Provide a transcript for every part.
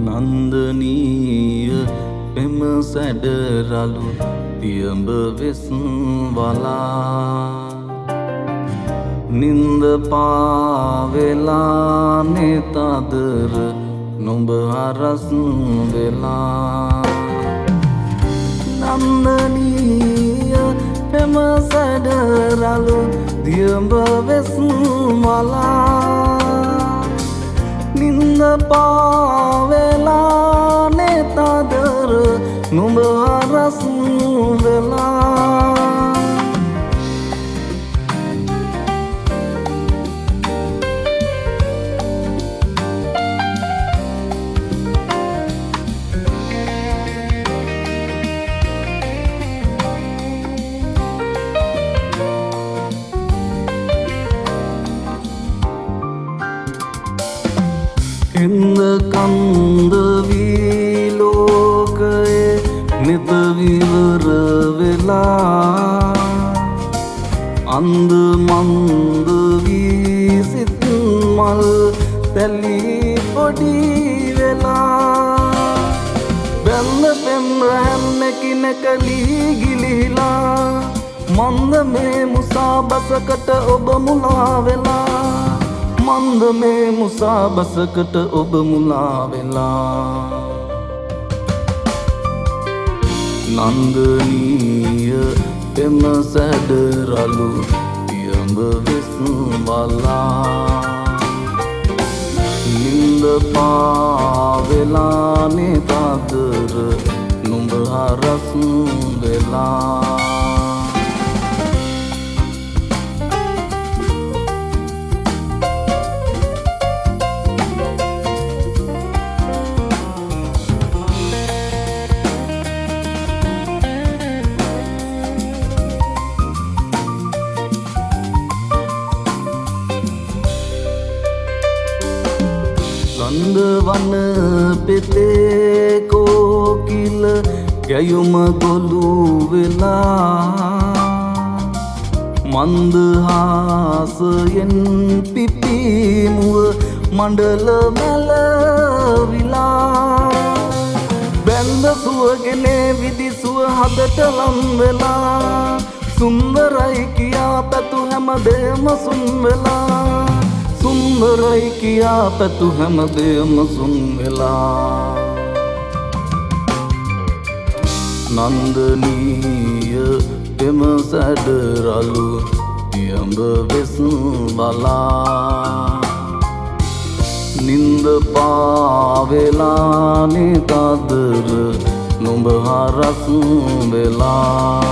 නන්දනීය පෙම සැඩරලු තියඹ වෙස් වලා නින්ද පාවෙලා නෙතදර නුඹ හරස් වෙලා නන්දනීය පෙම සැඩරලු තියඹ වෙස් වලා නින්ද පාවෙලා නෙතදර නුඹ හරස් වෙලා හින්ද කන්ද වී ලෝකයේ නිත විවර වෙලා අන්ද මන්ද වී සිත් මල් තැලී පොඩි වෙලා බැල්ල පෙම් රැන් නැකිනකලී ගිලිහිලා මන්ද මේ මුසාබසකට ඔබ මුලා වෙලා මන්ද මේ මුසාබසකට ඔබ මුලා වෙලා නන්දනීය පෙම සැඩරලු තියඹ වෙස් වලා නින්ද පාවෙලා නෙතදර නුඹ හරස් වෙලා ගන්ධ වන පෙතේ කෝකිල ගැයුම ගොළු වෙලා මන්ද හාසයෙන් පිපිමුව මණ්ඩල මැලවිලා බැන්ද සුවගෙනේ විදිසුව හදට ලම් වෙලා සුන්දරයි කියා පැතු හැමදේම සුන් වෙලා සුන්දරයි කියා පැතු හැමදේම සුන් වෙලා නන්දනීය පෙම සැඩරලු තියඹ වෙස් වලා නින්ද පාවෙලා නෙතදර නුඹ හරස් වෙලා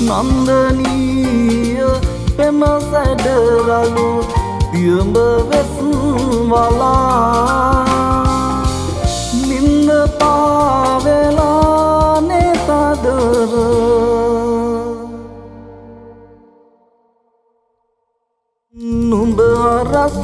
නන්දනීය පෙම සැඩරලු තියඹ වෙස් වලා නින්ද පාවෙලා නෙතදර නුඹ හරස්